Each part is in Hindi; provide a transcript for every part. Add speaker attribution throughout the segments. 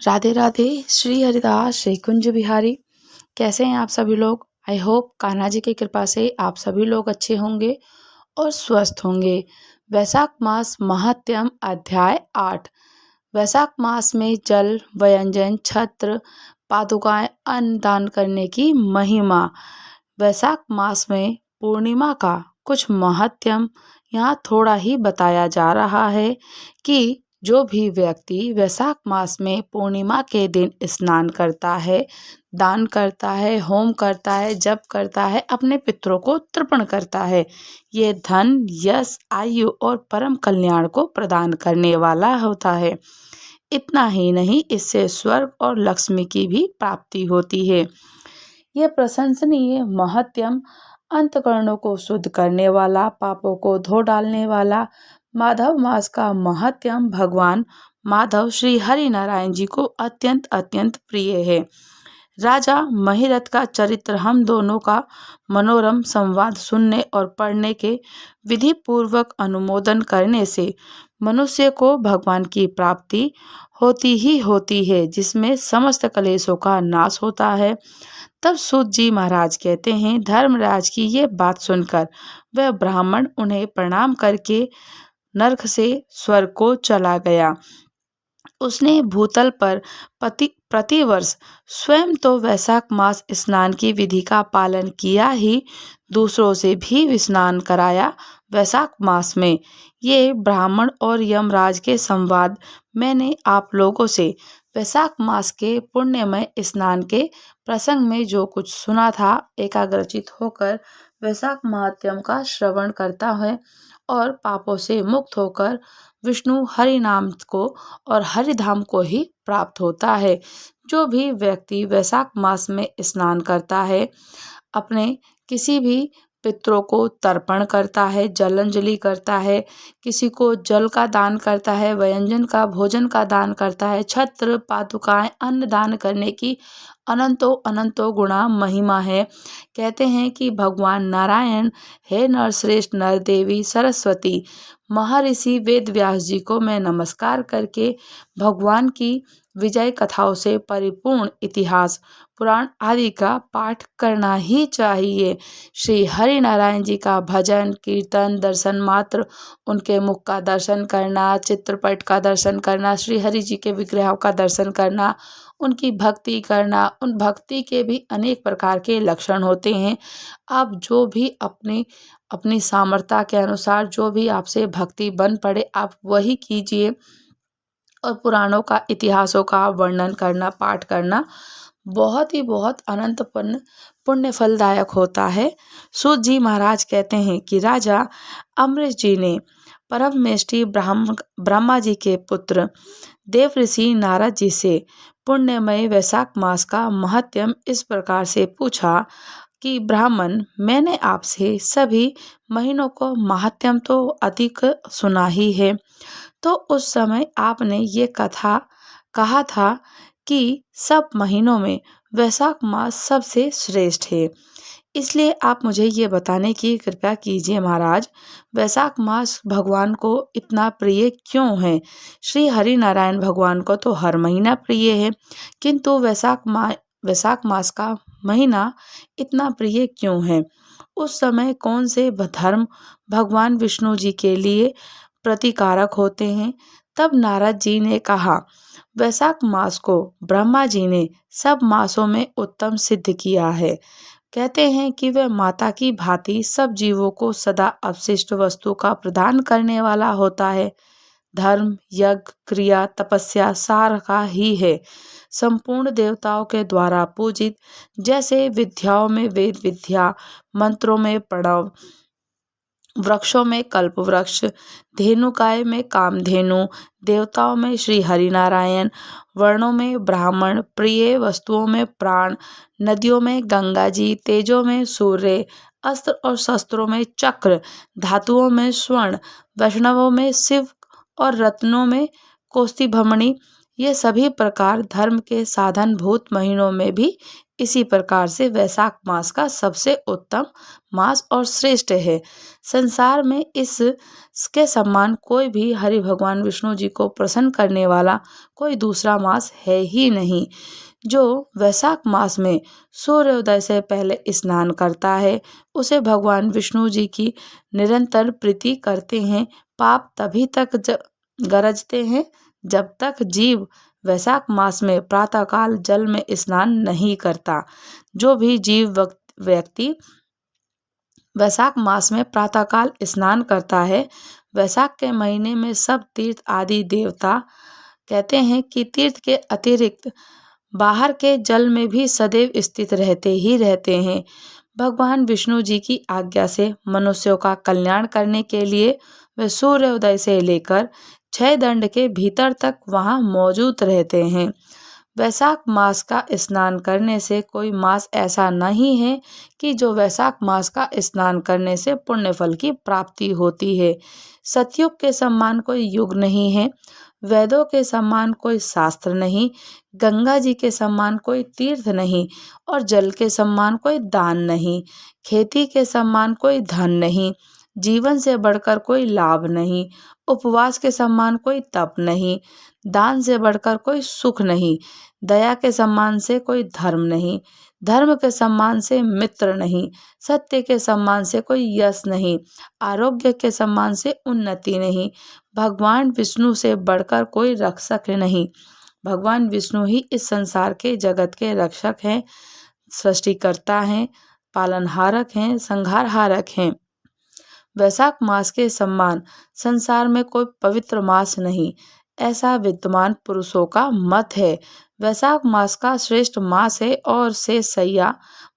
Speaker 1: राधे राधे। श्री हरिदास श्री कुंज बिहारी। कैसे हैं आप सभी लोग? आई होप कान्हा जी की कृपा से आप सभी लोग अच्छे होंगे और स्वस्थ होंगे। वैशाख मास महात्म्य अध्याय 8। वैशाख मास में जल व्यंजन छत्र पादुकाएं अन्न दान करने की महिमा। वैशाख मास में पूर्णिमा का कुछ महात्म्य यहाँ थोड़ा ही बताया जा रहा है कि जो भी व्यक्ति वैशाख मास में पूर्णिमा के दिन स्नान करता है, दान करता है, होम करता है, जप करता है, अपने पितरों को तर्पण करता है, ये धन, यश, आयु और परम कल्याण को प्रदान करने वाला होता है। इतना ही नहीं, इससे स्वर्ग और लक्ष्मी की भी प्राप्ति होती है। यह प्रशंसनीय महात्म्य अंतकरणों को शुद्ध करने वाला, पापों को धो डालने वाला माधव मास का महात्म्य भगवान माधव श्री हरि नारायण जी को अत्यंत अत्यंत प्रिय है। राजा महिरथ का चरित्र हम दोनों का मनोरम संवाद सुनने और पढ़ने के विधि पूर्वक अनुमोदन करने से मनुष्य को भगवान की प्राप्ति होती ही होती है, जिसमें समस्त कलेशों का नाश होता है। तब सूत जी महाराज कहते हैं, धर्मराज की ये बात सुनकर वह ब्राह्मण उन्हें प्रणाम करके नरक से स्वर्ग को चला गया। उसने भूतल पर प्रतिवर्ष स्वयं तो वैशाख मास स्नान की विधि का पालन किया ही, दूसरों से भी स्नान कराया। वैशाख मास में ये ब्राह्मण और यमराज के संवाद मैंने आप लोगों से वैशाख मास के पुण्यमय स्नान के प्रसंग में जो कुछ सुना था, एकाग्रचित होकर वैशाख महात्म्य का श्रवण करता है और पापों से मुक्त होकर विष्णु हरि नाम को और हरिधाम को ही प्राप्त होता है। जो भी व्यक्ति वैशाख मास में स्नान करता है, अपने किसी भी पितरों को तर्पण करता है, जलांजलि करता है, किसी को जल का दान करता है, व्यंजन का भोजन का दान करता है, छत्र पादुकाएं अन्न दान करने की अनंतो अनंतो गुणा महिमा है। कहते हैं कि भगवान नारायण, हे नरश्रेष्ठ नर देवी सरस्वती, महर्षि वेद व्यास जी को मैं नमस्कार करके भगवान की विजय कथाओं से परिपूर्ण इतिहास पुराण आदि का पाठ करना ही चाहिए। श्री हरि नारायण जी का भजन कीर्तन दर्शन मात्र, उनके मुख का दर्शन करना, चित्रपट का दर्शन करना, श्री हरि जी के विग्रहों का दर्शन करना, उनकी भक्ति करना। उन भक्ति के भी अनेक प्रकार के लक्षण होते हैं। आप जो भी अपनी अपनी सामर्थ्य के अनुसार जो भी आपसे भक्ति बन पड़े, आप वही कीजिए। और पुराणों का, इतिहासों का वर्णन करना, पाठ करना बहुत अनंत पुण्य फलदायक होता है। सूत जी महाराज कहते हैं कि राजा अमरीश जी ने परममेष्टि ब्रह्मा जी के पुत्र देव ऋषि नारद जी से पुण्यमय वैशाख मास का महात्म्य इस प्रकार से पूछा कि ब्राह्मण, मैंने आपसे सभी महीनों को महात्म्य तो अधिक सुना ही है, तो उस समय आपने ये कथा कहा था कि सब महीनों में वैशाख मास सबसे श्रेष्ठ है। इसलिए आप मुझे ये बताने की कृपया कीजिए महाराज, वैशाख मास भगवान को इतना प्रिय क्यों है? श्री हरि नारायण भगवान को तो हर महीना प्रिय है, किंतु वैशाख मास का महीना इतना प्रिय क्यों है? उस समय कौन से धर्म भगवान विष्णु जी के लिए प्रतिकारक होते हैं? तब नारद जी ने कहा, वैशाख मास को ब्रह्मा जी ने सब मासों में उत्तम सिद्ध किया है। कहते हैं कि वह माता की भांति सब जीवों को सदा अवशिष्ट वस्तु का प्रदान करने वाला होता है। धर्म, यज्ञ, क्रिया, तपस्या सार का ही है। संपूर्ण देवताओं के द्वारा पूजित, जैसे विद्याओं में वेद विद्या, मंत्रों में प्रणव, वृक्षों में कल्प वृक्ष, धेनुकाय में कामधेनु, देवताओं में श्री हरिनारायण, वर्णों में ब्राह्मण, प्रिय वस्तुओं में प्राण, नदियों में गंगा जी, तेजों में सूर्य, अस्त्र और शस्त्रों में चक्र, धातुओं में स्वर्ण, वैष्णवों में शिव और रत्नों में कौस्तुभमणि, ये सभी प्रकार धर्म के साधनभूत महीनों में भी इसी प्रकार से वैशाख मास का सबसे उत्तम मास और श्रेष्ठ है। संसार में इसके समान कोई भी हरि भगवान विष्णु जी को प्रसन्न करने वाला कोई दूसरा मास है ही नहीं। जो वैशाख मास में सूर्योदय से पहले स्नान करता है, उसे भगवान विष्णु जी की निरंतर प्रीति करते हैं। पाप तभी तक गरजते हैं जब तक जीव वैशाख मास में प्रातःकाल जल में स्नान नहीं करता। जो भी जीव व्यक्ति वैशाख मास में प्रातःकाल स्नान करता है, वैशाख के महीने में सब तीर्थ आदि देवता कहते हैं कि तीर्थ के अतिरिक्त बाहर के जल में भी सदैव स्थित रहते ही रहते हैं। भगवान विष्णु जी की आज्ञा से मनुष्यों का कल्याण करने के लिए वे सूर्योदय से लेकर 6 दंड के भीतर तक वहां मौजूद रहते हैं। वैशाख मास का स्नान करने से कोई मास ऐसा नहीं है कि जो वैशाख मास का स्नान करने से पुण्य फल की प्राप्ति होती है। सतयुग के समान कोई युग नहीं है, वेदों के समान कोई शास्त्र नहीं, गंगा जी के समान कोई तीर्थ नहीं और जल के समान कोई दान नहीं, खेती के समान कोई धन नहीं, जीवन से बढ़कर कोई लाभ नहीं, उपवास के समान कोई तप नहीं, दान से बढ़कर कोई सुख नहीं, दया के सम्मान से कोई धर्म नहीं, धर्म के सम्मान से मित्र नहीं, सत्य के सम्मान से कोई यश नहीं, आरोग्य के सम्मान से उन्नति नहीं, भगवान विष्णु से बढ़कर कोई रक्षक नहीं। भगवान विष्णु ही इस संसार के जगत के रक्षक हैं, सृष्टिकर्ता हैं, पालनहारक हैं, संहारहारक हैं। वैशाख मास के समान संसार में कोई पवित्र मास नहीं, ऐसा विद्वान पुरुषों का मत है। वैशाख मास का श्रेष्ठ मास है और शेष सैया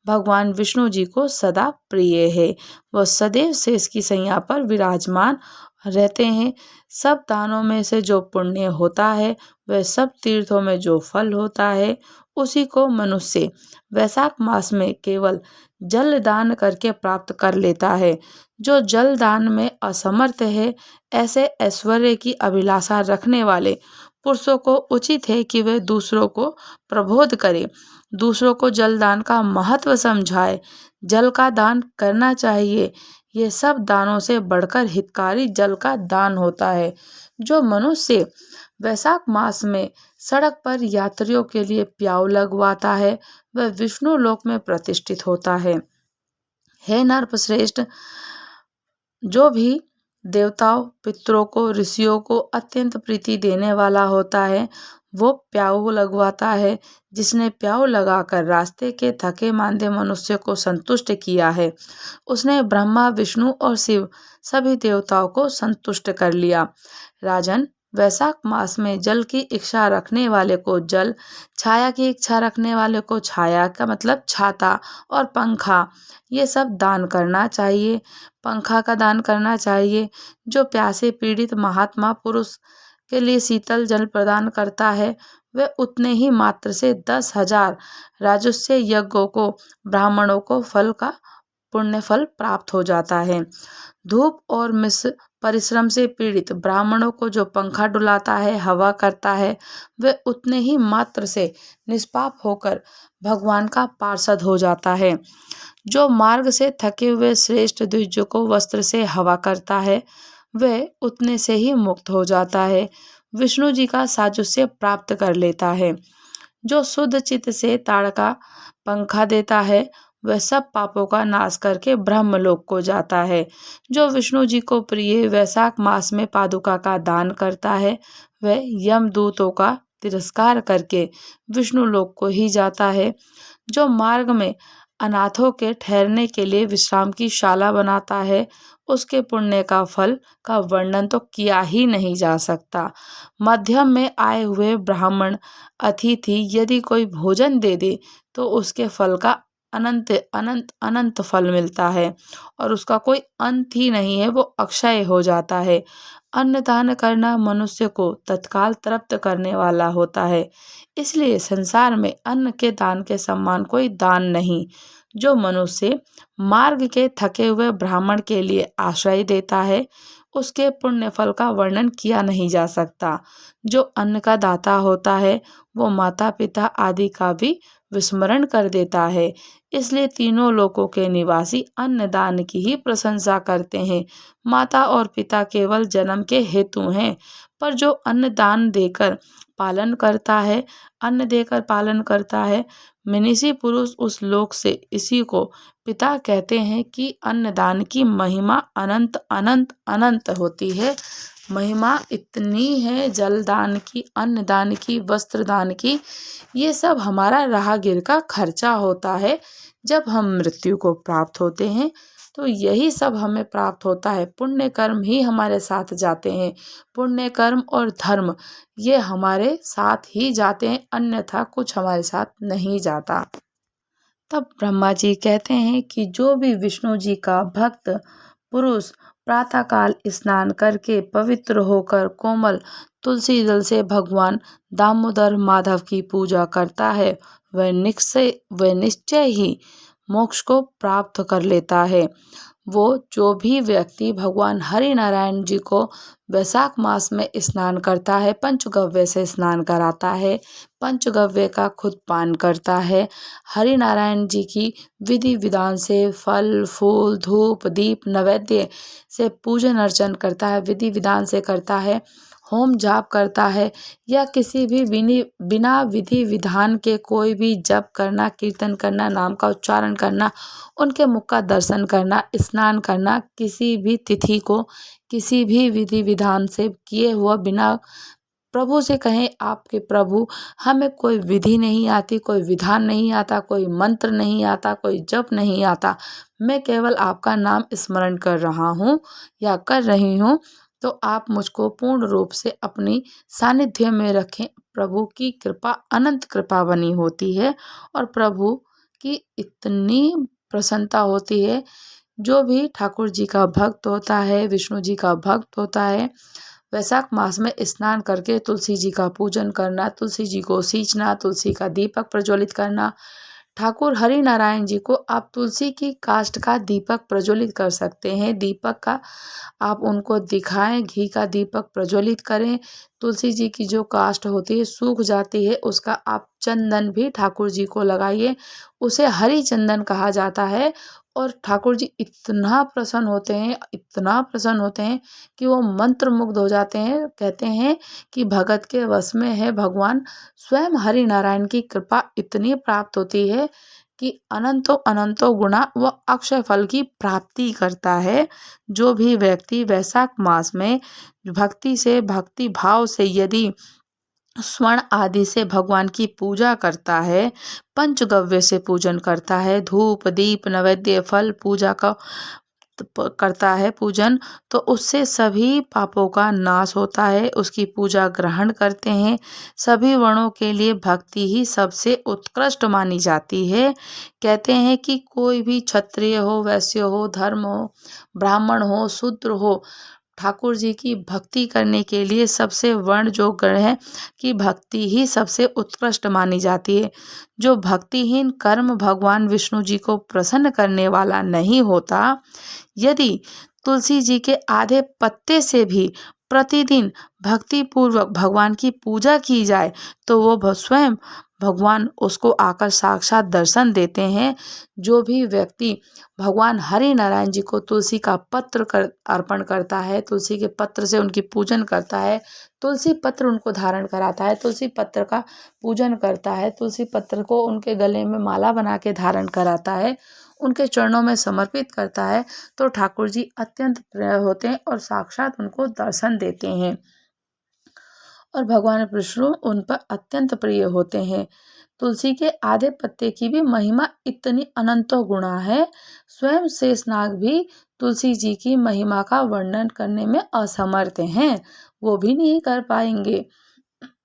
Speaker 1: भगवान विष्णु जी को सदा प्रिय है। वह सदैव शेष की सैया पर विराजमान रहते हैं। सब दानों में से जो पुण्य होता है, वह सब तीर्थों में जो फल होता है, उसी को मनुष्य वैशाख मास में केवल जल दान करके प्राप्त कर लेता है। जो जल दान में असमर्थ है, ऐसे ऐश्वर्य की अभिलाषा रखने वाले पुरुषों को उचित है कि वे दूसरों को प्रबोध करें, दूसरों को जल दान का महत्व समझाए। जल का दान करना चाहिए। ये सब दानों से बढ़कर हितकारी जल का दान होता है। जो मनुष्य वैशाख मास में सड़क पर यात्रियों के लिए प्याऊ लगवाता है, वह विष्णु लोक में प्रतिष्ठित होता है। हे नरश्रेष्ठ, जो भी देवताओं, पितरों को, ऋषियों को अत्यंत प्रीति देने वाला होता है, वो प्याऊ लगवाता है। जिसने प्याऊ लगाकर रास्ते के थके मांदे मनुष्य को संतुष्ट किया है, उसने ब्रह्मा, विष्णु और शिव सभी देवताओं को संतुष्ट कर लिया। राजन, वैशाख मास में जल की इच्छा रखने वाले को जल, छाया की इच्छा रखने वाले को छाया का मतलब छाता और पंखा, ये सब दान करना चाहिए। पंखा का दान करना चाहिए। जो प्यासे पीड़ित महात्मा पुरुष के लिए शीतल जल प्रदान करता है, वह उतने ही मात्र से 10,000 राजस्व यज्ञों को, ब्राह्मणों को फल का पुण्य फल प्राप्त हो जाता है। धूप और मिस परिश्रम से पीड़ित ब्राह्मणों को जो पंखा डुलाता है, हवा करता है, वह उतने ही मात्र से निष्पाप होकर भगवान का पार्षद हो जाता है। जो मार्ग से थके हुए श्रेष्ठ द्विज को वस्त्र से हवा करता है, वह उतने से ही मुक्त हो जाता है, विष्णु जी का साजुष्य प्राप्त कर लेता है। जो शुद्ध चित्त से ताड़का पंखा देता है, वह सब पापों का नाश करके ब्रह्मलोक को जाता है। जो विष्णु जी को प्रिय वैशाख मास में पादुका का दान करता है, वह यमदूतों का तिरस्कार करके विष्णु लोक को ही जाता है। जो मार्ग में अनाथों के ठहरने के लिए विश्राम की शाला बनाता है, उसके पुण्य का फल का वर्णन तो किया ही नहीं जा सकता। मध्यम में आए हुए ब्राह्मण अतिथि यदि कोई भोजन दे दे, तो उसके फल का अनंत अनंत अनंत फल मिलता है और उसका कोई अंत ही नहीं है, वो अक्षय हो जाता है। अन्न दान करना मनुष्य को तत्काल तृप्त करने वाला होता है, इसलिए संसार में अन्न के दान के समान कोई दान नहीं। जो मनुष्य मार्ग के थके हुए ब्राह्मण के लिए आश्रय देता है, उसके पुण्य फल का वर्णन किया नहीं जा सकता। जो अन्न का दाता होता है वो माता पिता आदि का भी विस्मरण कर देता है। इसलिए तीनों लोकों के निवासी अन्नदान की ही प्रशंसा करते हैं। माता और पिता केवल जन्म के हेतु हैं, पर जो अन्नदान देकर पालन करता है, अन्न देकर पालन करता है, मनीषी पुरुष उस लोक से इसी को पिता कहते हैं कि अन्नदान की महिमा अनंत अनंत अनंत होती है। महिमा इतनी है जलदान की, अन्नदान की, वस्त्रदान की। ये सब हमारा राहगीर का खर्चा होता है। जब हम मृत्यु को प्राप्त होते हैं तो यही सब हमें प्राप्त होता है। पुण्य कर्म ही हमारे साथ जाते हैं। पुण्य कर्म और धर्म ये हमारे साथ ही जाते हैं, अन्यथा कुछ हमारे साथ नहीं जाता। तब ब्रह्मा जी कहते हैं कि जो भी विष्णु जी का भक्त पुरुष प्रातःकाल स्नान करके पवित्र होकर कोमल तुलसी जल से भगवान दामोदर माधव की पूजा करता है, वह निश्चय ही मोक्ष को प्राप्त कर लेता है। वो जो भी व्यक्ति भगवान हरि नारायण जी को वैशाख मास में स्नान करता है, पंचगव्य से स्नान कराता है, पंचगव्य का खुद पान करता है, हरि नारायण जी की विधि विधान से फल फूल धूप दीप नैवेद्य से पूजन अर्चन करता है, विधि विधान से करता है, होम जाप करता है, या किसी भी बिना विधि विधान के कोई भी जप करना, कीर्तन करना, नाम का उच्चारण करना, उनके मुख का दर्शन करना, स्नान करना, किसी भी तिथि को किसी भी विधि विधान से किए हुआ बिना प्रभु से कहें आपके प्रभु हमें कोई विधि नहीं आती, कोई विधान नहीं आता, कोई मंत्र नहीं आता, कोई जप नहीं आता, मैं केवल आपका नाम स्मरण कर रहा हूँ या कर रही हूँ, तो आप मुझको पूर्ण रूप से अपनी सानिध्य में रखें। प्रभु की कृपा अनंत कृपा बनी होती है और प्रभु की इतनी प्रसन्नता होती है। जो भी ठाकुर जी का भक्त होता है, विष्णु जी का भक्त होता है, वैशाख मास में स्नान करके तुलसी जी का पूजन करना, तुलसी जी को सींचना, तुलसी का दीपक प्रज्वलित करना। ठाकुर हरि नारायण जी को आप तुलसी की काष्ठ का दीपक प्रज्वलित कर सकते हैं। दीपक का आप उनको दिखाएं, घी का दीपक प्रज्वलित करें। तुलसी जी की जो काष्ठ होती है सूख जाती है, उसका आप चंदन भी ठाकुर जी को लगाइए, उसे हरि चंदन कहा जाता है। और ठाकुर जी इतना प्रसन्न होते हैं, इतना प्रसन्न होते हैं कि वो मंत्र मुग्ध हो जाते हैं। कहते हैं कि भगत के वश में है भगवान। स्वयं हरि नारायण की कृपा इतनी प्राप्त होती है कि अनंतों अनंतों गुणा वह अक्षय फल की प्राप्ति करता है। जो भी व्यक्ति वैशाख मास में भक्ति से, भक्ति भाव से यदि स्वर्ण आदि से भगवान की पूजा करता है, पंचगव्य से पूजन करता है, धूप दीप नैवेद्य फल पूजा का करता है पूजन, तो उससे सभी पापों का नाश होता है। उसकी पूजा ग्रहण करते हैं। सभी वर्णों के लिए भक्ति ही सबसे उत्कृष्ट मानी जाती है। कहते हैं कि कोई भी क्षत्रिय हो, वैश्य हो, धर्म हो, ब्राह्मण हो, शूद्र हो, ठाकुर जी की भक्ति करने के लिए सबसे वर्ण जो गण है कि भक्ति ही सबसे उत्कृष्ट मानी जाती है। जो भक्तिहीन कर्म भगवान विष्णु जी को प्रसन्न करने वाला नहीं होता, यदि तुलसी जी के आधे पत्ते से भी प्रतिदिन भक्ति पूर्वक भगवान की पूजा की जाए तो वो स्वयं भगवान उसको आकर साक्षात दर्शन देते हैं। जो भी व्यक्ति भगवान हरि नारायण जी को तुलसी का पत्र अर्पण करता है, तुलसी के पत्र से उनकी पूजन करता है, तुलसी पत्र उनको धारण कराता है, तुलसी पत्र का पूजन करता है, तुलसी पत्र को उनके गले में माला बना के धारण कराता है, उनके चरणों में समर्पित करता है, तो ठाकुर जी अत्यंत प्रिय होते हैं और साक्षात उनको दर्शन देते हैं और भगवान विष्णु उन पर अत्यंत प्रिय होते हैं। तुलसी के आधे पत्ते की भी महिमा इतनी अनंतों गुणा है, स्वयं शेषनाग भी तुलसी जी की महिमा का वर्णन करने में असमर्थ हैं, वो भी नहीं कर पाएंगे।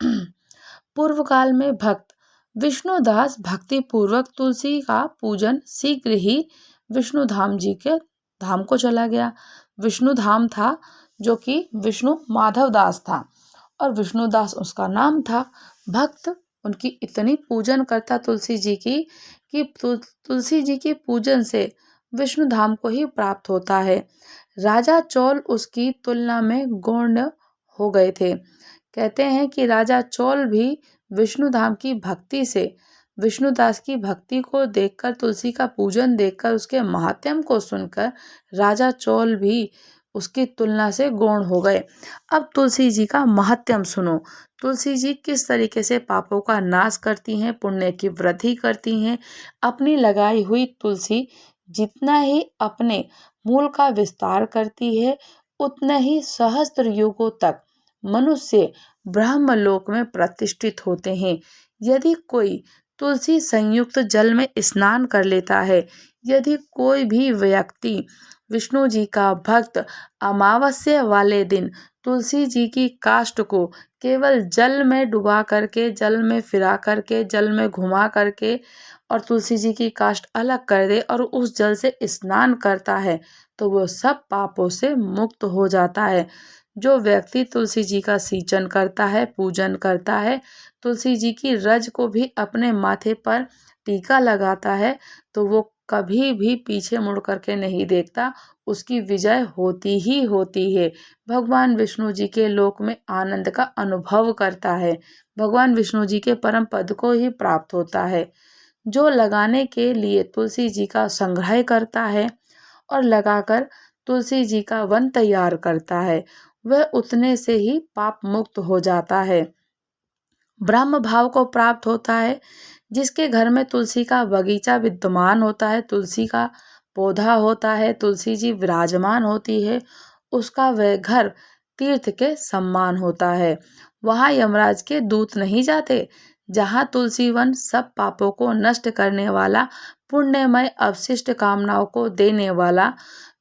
Speaker 1: पूर्व काल में भक्त विष्णुदास भक्ति पूर्वक तुलसी का पूजन शीघ्र ही विष्णु धाम जी के धाम को चला गया। विष्णु धाम था जो कि विष्णु माधव दास था और विष्णुदास उसका नाम था। भक्त उनकी इतनी पूजन करता तुलसी जी की कि तुलसी जी की पूजन से विष्णु धाम को ही प्राप्त होता है। राजा चोल उसकी तुलना में गौण हो गए थे। कहते हैं कि राजा चोल भी विष्णुधाम की भक्ति से, विष्णुदास की भक्ति को देखकर, तुलसी का पूजन देखकर, उसके महात्म्य को सुनकर राजा चोल भी उसकी तुलना से गौण हो गए। अब तुलसी जी का महात्म्य सुनो। तुलसी जी किस तरीके से पापों का नाश करती हैं, पुण्य की वृद्धि करती हैं। अपनी लगाई हुई तुलसी जितना ही अपने मूल का विस्तार करती है, उतना ही सहस्त्र युगों तक मनुष्य ब्रह्मलोक में प्रतिष्ठित होते हैं। यदि कोई तुलसी संयुक्त जल में स्नान कर लेता है, यदि कोई भी व्यक्ति विष्णु जी का भक्त अमावस्या वाले दिन तुलसी जी की काष्ठ को केवल जल में डुबा करके, जल में फिरा करके, जल में घुमा करके और तुलसी जी की काष्ठ अलग कर दे और उस जल से स्नान करता है, तो वो सब पापों से मुक्त हो जाता है। जो व्यक्ति तुलसी जी का सिंचन करता है, पूजन करता है, तुलसी जी की रज को भी अपने माथे पर टीका लगाता है, तो वो कभी भी पीछे मुड़ करके नहीं देखता, उसकी विजय होती ही होती है। भगवान विष्णु जी के लोक में आनंद का अनुभव करता है, भगवान विष्णु जी के परम पद को ही प्राप्त होता है। जो लगाने के लिए तुलसी जी का संग्रह करता है और लगाकर तुलसी जी का वन तैयार करता है, वह उतने से ही पाप मुक्त हो जाता है, ब्रह्म भाव को प्राप्त होता है। जिसके घर में तुलसी का बगीचा विद्यमान होता है, तुलसी का पौधा होता है, तुलसी जी विराजमान होती है, उसका वह घर तीर्थ के सम्मान होता है। वहाँ यमराज के दूत नहीं जाते। जहाँ तुलसी वन सब पापों को नष्ट करने वाला, पुण्यमय अवशिष्ट कामनाओं को देने वाला,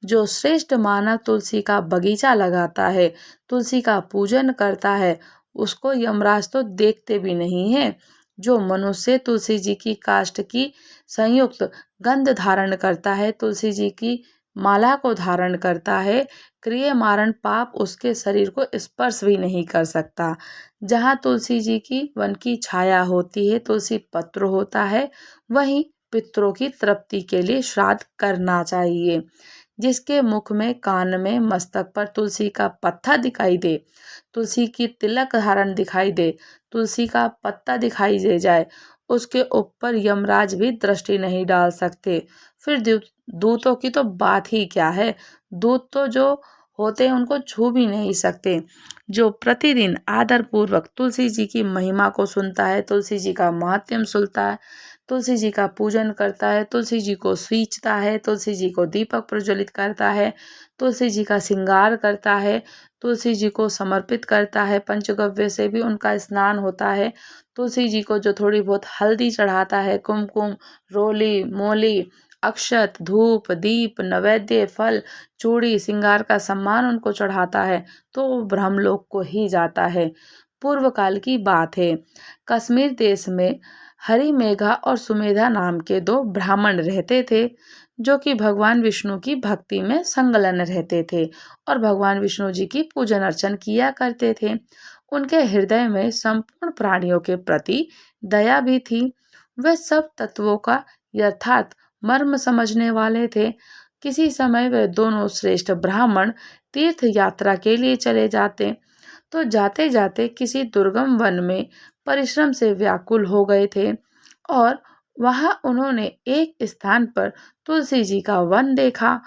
Speaker 1: जो श्रेष्ठ मानव तुलसी का बगीचा लगाता है, तुलसी का पूजन करता है, उसको यमराज तो देखते भी नहीं है। जो मनुष्य तुलसी जी की काष्ठ की संयुक्त गंध धारण करता है, तुलसी जी की माला को धारण करता है, क्रियमारण पाप उसके शरीर को स्पर्श भी नहीं कर सकता। जहाँ तुलसी जी की वन की छाया होती है, तुलसी पत्र होता है, वहीं पितरों की तृप्ति के लिए श्राद्ध करना चाहिए। जिसके मुख में, कान में, मस्तक पर तुलसी का पत्ता दिखाई दे, तुलसी की तिलक धारण दिखाई दे, तुलसी का पत्ता दिखाई दे जाए, उसके ऊपर यमराज भी दृष्टि नहीं डाल सकते। फिर दूतों की तो बात ही क्या है, दूत तो जो होते हैं उनको छू भी नहीं सकते। जो प्रतिदिन आदर पूर्वक तुलसी जी की महिमा को सुनता है, तुलसी जी का महात्म्य सुनता है, तुलसी जी का पूजन करता है, तुलसी जी को सींचता है, तुलसी जी को दीपक प्रज्वलित करता है, तुलसी जी का श्रृंगार करता है, तुलसी जी को समर्पित करता है, पंचगव्य से भी उनका स्नान होता है, तुलसी जी को जो थोड़ी बहुत हल्दी चढ़ाता है, कुमकुम, रोली, मोली, अक्षत, धूप, दीप, नैवेद्य, फल, चूड़ी, श्रृंगार का सम्मान उनको चढ़ाता है, तो वो ब्रह्मलोक को ही जाता है। पूर्व काल की बात है, कश्मीर देश में हरिमेघा और सुमेधा नाम के दो ब्राह्मण रहते थे, जो कि भगवान विष्णु की भक्ति में संलग्न रहते थे और भगवान विष्णु जी की पूजन अर्चन किया करते थे। उनके हृदय में संपूर्ण प्राणियों के प्रति दया भी थी। वे सब तत्वों का यथार्थ मर्म समझने वाले थे। किसी समय वे दोनों श्रेष्ठ ब्राह्मण तीर्थ यात्रा के लिए चले जाते, तो जाते जाते किसी दुर्गम वन में परिश्रम से व्याकुल हो गए थे और वहां उन्होंने एक स्थान पर तुलसी जी का वन देखा।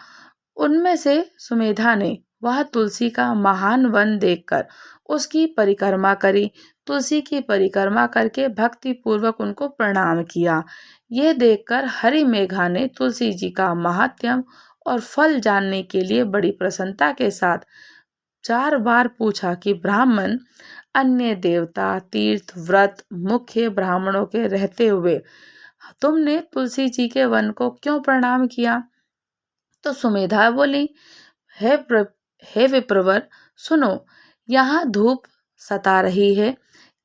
Speaker 1: उनमें से सुमेधा ने वह तुलसी का महान वन देखकर उसकी परिक्रमा करी। तुलसी की परिक्रमा करके भक्ति पूर्वक उनको प्रणाम किया। ये देखकर हरिमेघा ने तुलसी जी का महात्म्य और फल जानने के लिए बड़ी प्रसन्नता के साथ 4 बार पूछा कि ब्राह्मण, अन्य देवता, तीर्थ, व्रत, मुख्य ब्राह्मणों के रहते हुए तुमने तुलसी जी के वन को क्यों प्रणाम किया? तो सुमेधा बोली, हे हे विप्रवर, सुनो, यहाँ धूप सता रही है,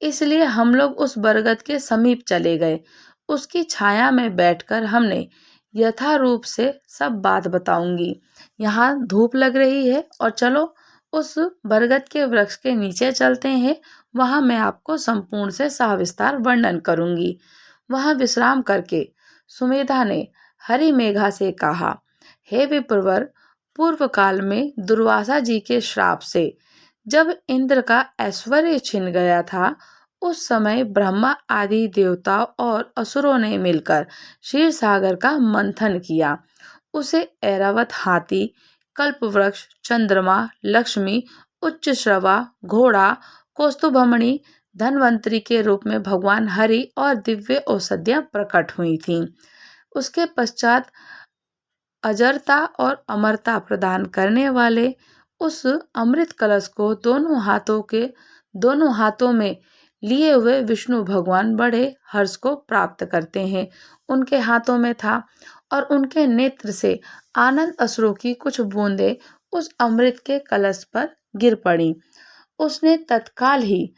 Speaker 1: इसलिए हम लोग उस बरगद के समीप चले गए। उसकी छाया में बैठकर हमने यथारूप से सब बात बताऊंगी। यहाँ धूप लग रही है और चलो उस बरगद के वृक्ष के नीचे चलते हैं, वहां मैं आपको संपूर्ण से सविस्तार वर्णन करूंगी। वहां विश्राम करके सुमेधा ने हरिमेघा से कहा, हे विप्रवर, पूर्व काल में दुर्वासा जी के श्राप से जब इंद्र का ऐश्वर्य छिन गया था, उस समय ब्रह्मा आदि देवताओं और असुरों ने मिलकर क्षीर सागर का मंथन किया। उसे ऐरावत हाथी, कल्पवृक्ष, चंद्रमा, लक्ष्मी, उच्च श्रवा, घोड़ा, कौस्तुभमणि, धनवंतरी के रूप में भगवान हरि और दिव्य औषधियां प्रकट हुई थीं। उसके पश्चात अजरता और अमरता प्रदान करने वाले उस अमृत कलश को दोनों हाथों में लिए हुए विष्णु भगवान बड़े हर्ष को प्राप्त करते हैं। उनके हाथों में था और उनके नेत्र से आनंद अश्रु की कुछ बूंदें उस अमृत के कलश पर गिर पड़ी। उसने तत्काल ही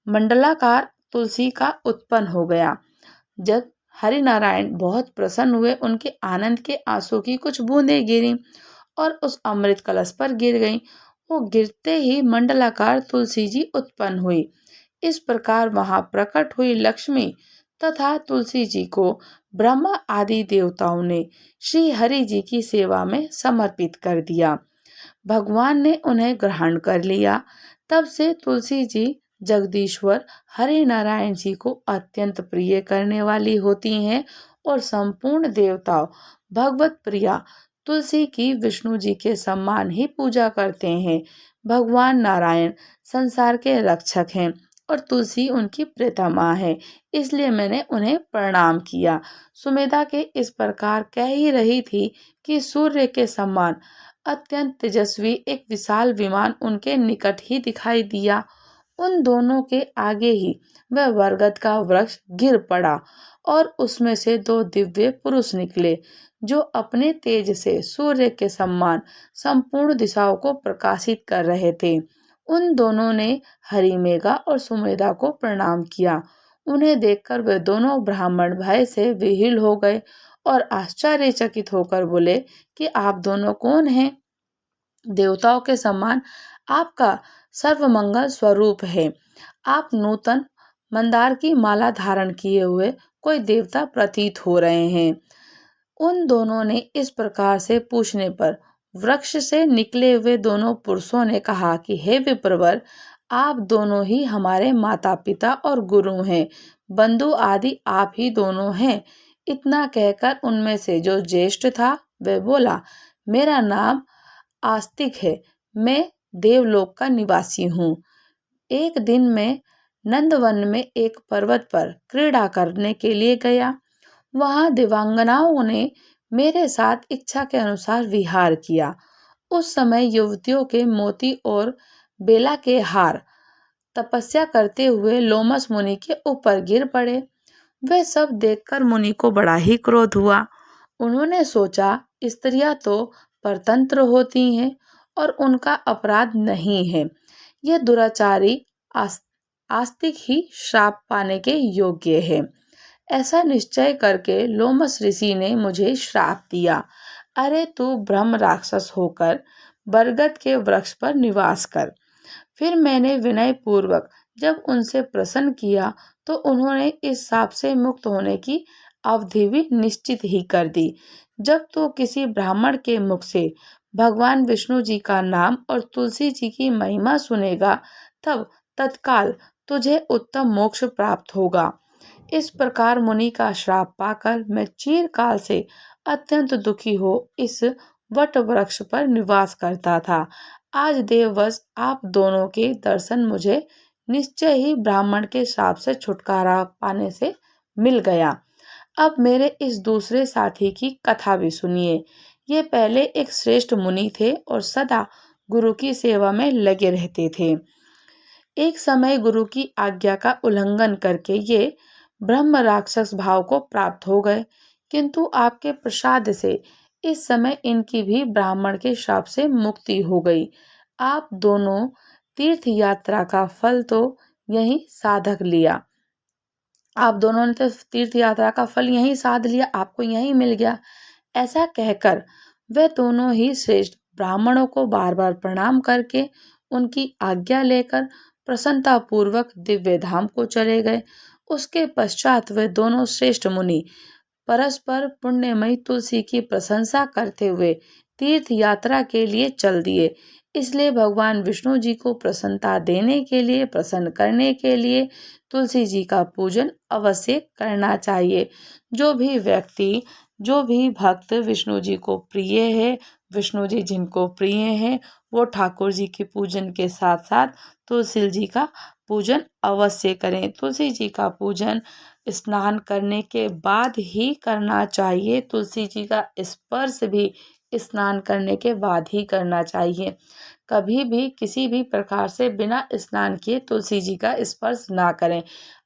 Speaker 1: मंडलाकार तुलसी का उत्पन्न हो गया। जब हरि नारायण बहुत प्रसन्न हुए, उनके आनंद के आंसू की कुछ बूंदें गिरी और उस अमृत कलश पर गिर गईं। वो गिरते ही मंडलाकार तुलसी जी उत्पन्न हुई। इस प्रकार वहां प्रकट हुई लक्ष्मी तथा तुलसी जी को ब्रह्मा आदि देवताओं ने श्री हरि जी की सेवा में समर्पित कर दिया। भगवान ने उन्हें ग्रहण कर लिया। तब से तुलसी जी जगदीश्वर हरि नारायण जी को अत्यंत प्रिय करने वाली होती हैं और संपूर्ण देवताओं भगवत प्रिया तुलसी की विष्णु जी के सम्मान ही पूजा करते हैं। भगवान नारायण संसार के रक्षक हैं और तुलसी उनकी प्रीतम माँ है, इसलिए मैंने उन्हें प्रणाम किया। सुमेधा के इस प्रकार कह ही रही थी कि सूर्य के समान अत्यंत तेजस्वी एक विशाल विमान उनके निकट ही दिखाई दिया। उन दोनों के आगे ही वह बरगद का वृक्ष गिर पड़ा और उसमें से दो दिव्य पुरुष निकले, जो अपने तेज से सूर्य के समान संपूर्ण दिशाओं को प्रकाशित कर रहे थे। उन दोनों ने हरिमेघा और सुमेधा को प्रणाम किया। उन्हें देखकर वे दोनों ब्राह्मण भय से विह्वल हो गए और आश्चर्यचकित होकर बोले कि आप दोनों कौन हैं? देवताओं के समान आपका सर्वमंगल स्वरूप है। आप नूतन मंदार की माला धारण किए हुए कोई देवता प्रतीत हो रहे हैं। उन दोनों ने इस प्रकार से पूछने पर वृक्ष से निकले हुए दोनों पुरुषों ने कहा कि हे विप्रवर, आप दोनों ही हमारे माता पिता और गुरु हैं, बंधु आदि आप ही दोनों हैं। इतना कहकर उनमें से जो ज्येष्ठ था वह बोला, मेरा नाम आस्तिक है, मैं देवलोक का निवासी हूँ। एक दिन मैं नंदवन में एक पर्वत पर क्रीड़ा करने के लिए गया। वहां देवांगनाओं ने मेरे साथ इच्छा के अनुसार विहार किया। उस समय युवतियों के मोती और बेला के हार तपस्या करते हुए लोमस मुनि के ऊपर गिर पड़े। वह सब देखकर मुनि को बड़ा ही क्रोध हुआ। उन्होंने सोचा, स्त्रियां तो परतंत्र होती हैं और उनका अपराध नहीं है। यह दुराचारी आस्तिक ही श्राप पाने के योग्य है। ऐसा निश्चय करके लोमस ऋषि ने मुझे श्राप दिया। अरे तू ब्रह्म राक्षस होकर बरगद के वृक्ष पर निवास कर। फिर मैंने विनय पूर्वक जब उनसे प्रश्न किया तो उन्होंने इस शाप से मुक्त होने की अवधि भी निश्चित ही कर दी। जब तू किसी ब्राह्मण के मुख से भगवान विष्णु जी का नाम और तुलसी जी की महिमा सुनेगा, तब तत्काल तुझे उत्तम मोक्ष प्राप्त होगा। इस प्रकार मुनि का श्राप पाकर मैं चिरकाल से अत्यंत दुखी हो इस वट वृक्ष पर निवास करता था। आज देववश आप दोनों के दर्शन मुझे निश्चय ही ब्राह्मण के श्राप से छुटकारा पाने से मिल गया। अब मेरे इस दूसरे साथी की कथा भी सुनिए। ये पहले एक श्रेष्ठ मुनि थे और सदा गुरु की सेवा में लगे रहते थे। एक समय गुरु की आज्ञा का उल्लंघन करके ये ब्रह्म राक्षस भाव को प्राप्त हो गए, किंतु आपके प्रसाद से इस समय इनकी भी ब्राह्मण के श्राप से मुक्ति हो गई। आप दोनों तीर्थ यात्रा का फल तो यही साधक लिया। आप दोनों ने तो तीर्थ यात्रा का फल यहीं साध लिया, आपको यहीं मिल गया। ऐसा कहकर वे दोनों ही श्रेष्ठ ब्राह्मणों को बार बार प्रणाम करके उनकी आज्ञा लेकर प्रसन्नता पूर्वक दिव्य धाम को चले गए। उसके पश्चात वे दोनों श्रेष्ठ मुनि परस्पर पुण्यमयी तुलसी की प्रशंसा करते हुए तीर्थ यात्रा के लिए चल दिए। इसलिए भगवान विष्णु जी को प्रसन्नता देने के लिए, प्रसन्न करने के लिए तुलसी जी का पूजन अवश्य करना चाहिए। जो भी व्यक्ति, जो भी भक्त विष्णु जी को प्रिय है, विष्णु जी जिनको प्रिय हैं, वो ठाकुर जी के पूजन के साथ साथ तुलसी जी का पूजन अवश्य करें। तुलसी जी का पूजन स्नान करने के बाद ही करना चाहिए। तुलसी जी का स्पर्श भी स्नान करने के बाद ही करना चाहिए। कभी भी किसी भी प्रकार से बिना स्नान किए तुलसी जी का स्पर्श ना करें।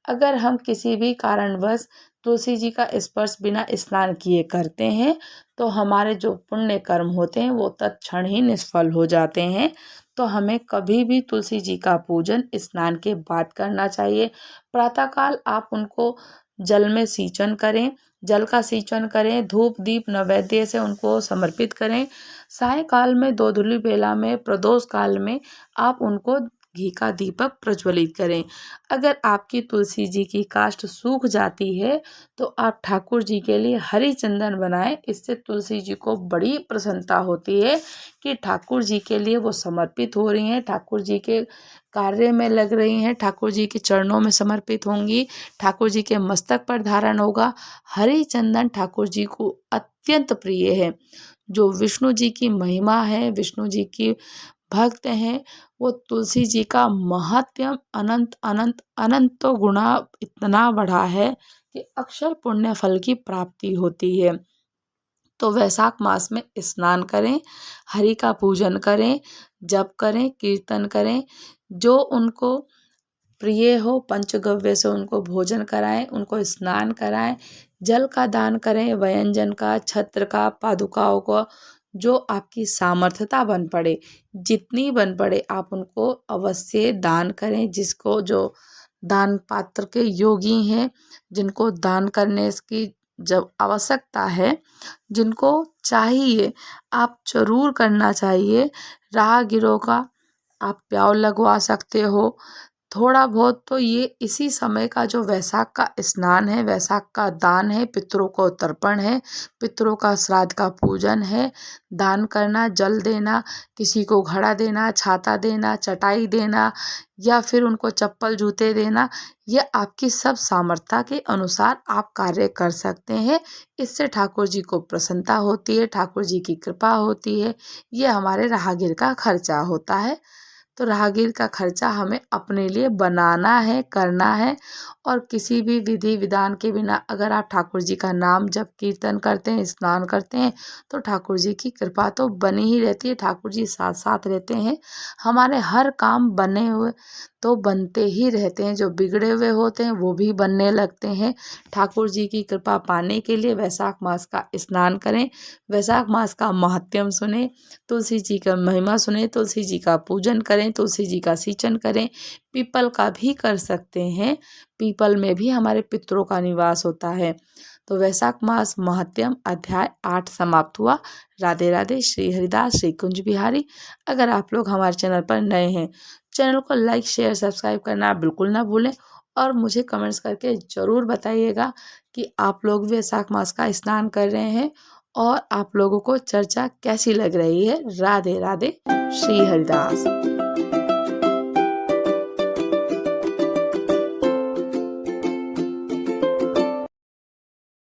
Speaker 1: अगर हम किसी भी कारणवश तुलसी जी का स्पर्श बिना स्नान किए करते हैं तो हमारे जो पुण्य कर्म होते हैं वो तत्क्षण ही निष्फल हो जाते हैं। तो हमें कभी भी तुलसी जी का पूजन स्नान के बाद करना चाहिए। प्रातःकाल आप उनको जल में सींचन करें, जल का सींचन करें, धूप दीप नैवेद्य से उनको समर्पित करें। सायंकाल में गोधूलि बेला में, प्रदोष काल में आप उनको घी का दीपक प्रज्वलित करें। अगर आपकी तुलसी जी की काष्ठ सूख जाती है तो आप ठाकुर जी के लिए हरी चंदन बनाएं। इससे तुलसी जी को बड़ी प्रसन्नता होती है कि ठाकुर जी के लिए वो समर्पित हो रही हैं, ठाकुर जी के कार्य में लग रही हैं, ठाकुर जी के चरणों में समर्पित होंगी, ठाकुर जी के मस्तक पर धारण होगा। हरी चंदन ठाकुर जी को अत्यंत प्रिय है। जो विष्णु जी की महिमा है, विष्णु जी की भक्त हैं, वो तुलसी जी का महात्म्य अनंत अनंत अनंत गुना इतना बढ़ा है कि अक्षर पुण्य फल की प्राप्ति होती है। तो वैशाख मास में स्नान करें, हरि का पूजन करें, जप करें, कीर्तन करें। जो उनको प्रिय हो पंचगव्य से उनको भोजन कराएं, उनको स्नान कराएं, जल का दान करें, व्यंजन का, छत्र का, पादुकाओं को, जो आपकी सामर्थ्यता बन पड़े, जितनी बन पड़े आप उनको अवश्य दान करें। जिसको जो दान पात्र के योगी हैं, जिनको दान करने की जब आवश्यकता है, जिनको चाहिए, आप जरूर करना चाहिए। राहगीरों का आप प्याव लगवा सकते हो। थोड़ा बहुत तो ये इसी समय का जो वैशाख का स्नान है, वैशाख का दान है, पितरों को तर्पण है, पितरों का श्राद्ध का पूजन है। दान करना, जल देना, किसी को घड़ा देना, छाता देना, चटाई देना या फिर उनको चप्पल जूते देना, ये आपकी सब सामर्थ्य के अनुसार आप कार्य कर सकते हैं। इससे ठाकुर जी को प्रसन्नता होती है, ठाकुर जी की कृपा होती है। ये हमारे राहगीर का खर्चा होता है। तो राहगीर का खर्चा हमें अपने लिए बनाना है, करना है। और किसी भी विधि विधान के बिना अगर आप ठाकुर जी का नाम जप कीर्तन करते हैं, स्नान करते हैं, तो ठाकुर जी की कृपा तो बनी ही रहती है। ठाकुर जी साथ साथ रहते हैं। हमारे हर काम बने हुए तो बनते ही रहते हैं, जो बिगड़े हुए होते हैं वो भी बनने लगते हैं। ठाकुर जी की कृपा पाने के लिए वैशाख मास का स्नान करें, वैशाख मास का महात्म्य सुने, तुलसी जी का महिमा सुने, तुलसी जी का पूजन करें, तुलसी जी का सिंचन करें। पीपल का भी कर सकते हैं, पीपल में भी हमारे पितरों का निवास होता है। तो वैशाख मास महात्म्य अध्याय 8 समाप्त हुआ। राधे राधे। श्री हरिदास, श्री कुंज बिहारी। अगर आप लोग हमारे चैनल पर नए हैं, चैनल को लाइक शेयर सब्सक्राइब करना बिल्कुल ना भूलें। और मुझे कमेंट्स करके ज़रूर बताइएगा कि आप लोग वैशाख मास का स्नान कर रहे हैं और आप लोगों को चर्चा कैसी लग रही है। राधे राधे। श्री हरिदास।